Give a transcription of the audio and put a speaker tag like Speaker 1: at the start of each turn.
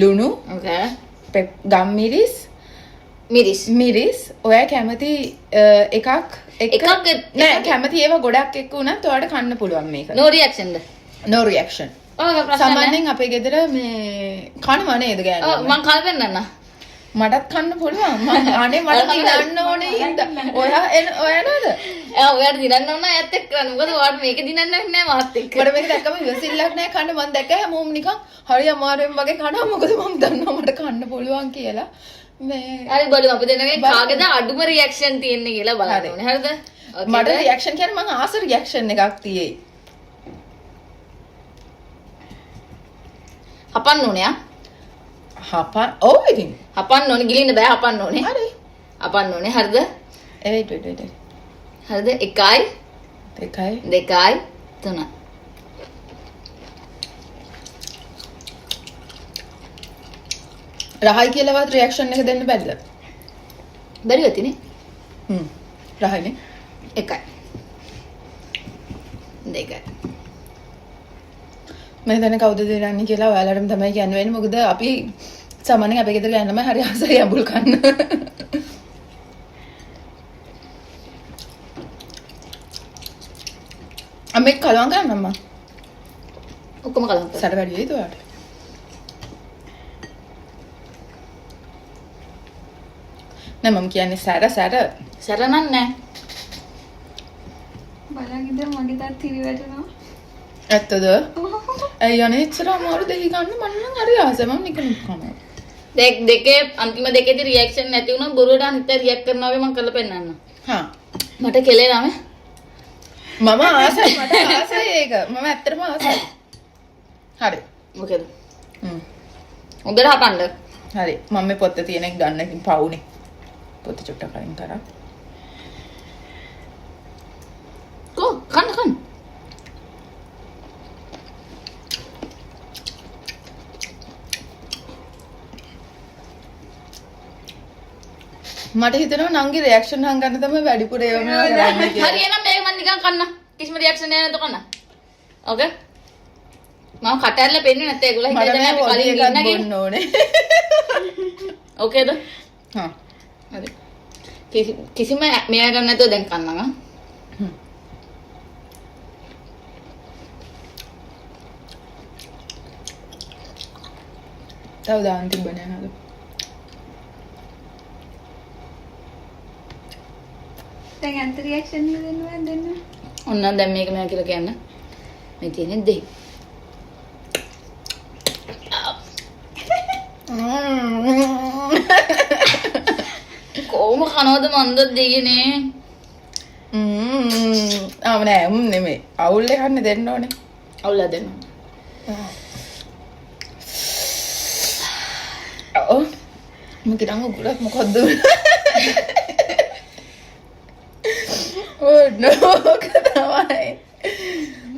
Speaker 1: ලුණු
Speaker 2: Okay.
Speaker 1: ගම් මිරිස් ඔයා කැමති එකක් නෑ කැමති ඒවා ගොඩක් එක්ක වුණත් ඔයාලට කන්න පුළුවන් මේක.
Speaker 2: No reaction ද?
Speaker 1: No reaction. සාමාන්‍යයෙන් අපේ ගෙදර මේ කනවා නේද ගෑනු?
Speaker 2: ඔව් මං කල් වෙන්නන්න.
Speaker 1: මටත් කන්න පුළුවන්. මං අනේ මට දිනන්න ඕනේ හින්දා. ඔයා නේද?
Speaker 2: ඔයාට දිනන්න ඕන ඇත්ත එක්ක කරන්න. මොකද ඔයාට මේක දිනන්න නැහැ මාත් එක්ක.
Speaker 1: මට මේක දැක්කම ඉවසිල්ලක් නැහැ කන්න මං දැක්ක හැමෝම නිකන් හරි අමාරුවෙන් වගේ කනවා. මොකද මම දන්නවා මට කන්න පුළුවන් කියලා.
Speaker 2: හරි බලමු අපි දෙන්නගේ කාගේද අඩුම රියැක්ෂන් තියෙන්නේ කියලා බලන්න ඕනේ. හරිද?
Speaker 1: මට රියැක්ෂන් කියන්නේ මං ආස රියැක්ෂන් එකක් තියෙයි.
Speaker 2: හපන්න ඕනේ ආ.
Speaker 1: ඔව් ඉතින්.
Speaker 2: හපන්න ඕනේ ගිලින්න බෑ හපන්න ඕනේ.
Speaker 1: හරි.
Speaker 2: හපන්න ඕනේ හරිද?
Speaker 1: wait.
Speaker 2: හරිද? 1යි 2යි 3යි.
Speaker 1: රහයි කියලාවත් රියැක්ෂන් එක දෙන්න බැරිද?
Speaker 2: බැරි වෙතිනේ.
Speaker 1: රහයිනේ.
Speaker 2: 1යි 2යි.
Speaker 1: මම දැන් කවුද දෙන්නේ කියලා ඔයාලටම තමයි කියන්න වෙන්නේ. මොකද අපි සාමාන්‍යයෙන් අපේ ගෙදර යන්නම හරි ආසයි අඹුල් කන්න. අම්මේ කලවම් ගන්න අම්මා.
Speaker 2: ඔක්කොම කලවම් කරා.
Speaker 1: සැර වැඩි වෙයිද ඔයාලට? නෑ මම කියන්නේ සැර
Speaker 2: නෑ.
Speaker 3: බලගින්ද මගේ තාත් තිරි වැටෙනවා.
Speaker 1: ඇත්තද? ඇයි අනේ ඉතර අමාරු දෙහි ගන්න මම නම් හරි ආසයි මම නිකන් කනවා.
Speaker 2: දෙකේ අන්තිම දෙකේදී රියැක්ෂන් නැති වුණා බොරුවට අනිත් රියැක්ට් කරනවා වගේ මම කරලා පෙන්නන්න.
Speaker 1: හා.
Speaker 2: මට කෙලේනම
Speaker 1: මම ආසයි මට ආසයි ඒක. මම ඇත්තටම ආසයි. හරි.
Speaker 2: මොකද? හොඳට හපන්න.
Speaker 1: හරි. මම මේ පොත්තේ තියෙන එක ගන්න ඉතින් පවුනේ. පොත චුට්ටක් අයින් කරා.
Speaker 2: කන්න.
Speaker 1: මට හිතෙනවා නංගි රියැක්ෂන් හංගන්න තමයි වැඩිපුර ඒව මේවා කරන්නේ කියලා.
Speaker 2: හරි එහෙනම් මේක මම නිකන් කන්න. කිසිම රියැක්ෂන් නැහැ නේද කන්න. ඕකේ. මම කට ඇරලා පෙන්නේ නැත්නම් ඒගොල්ලෝ හිතන්නේ අපි කලින් ගින්න
Speaker 1: ගන්න ඕනේ.
Speaker 2: ඕකේද?
Speaker 1: හා.
Speaker 2: හරි. කිසිම මෙයා ගන්න නැතුව දැන් කන්නම් ආ.
Speaker 1: තව දාන්න තිබ්බනේ නේද?
Speaker 3: දැන් අන්ත රියැක්ෂන් එක දෙන්න.
Speaker 2: ඔන්න දැන් මේක මෙයා කියලා කියන්න. මේ තියෙන්නේ දෙහි. කොහොම කනවද මන්ද දෙයනේ?
Speaker 1: නෑ නෙමෙයි. අවුල් එකක් නේ දෙන්න ඕනේ.
Speaker 2: අවුල්ලා දෙන්න.
Speaker 1: ඔව්. මම කිරංග උගලක් මොකද්ද? Oh no,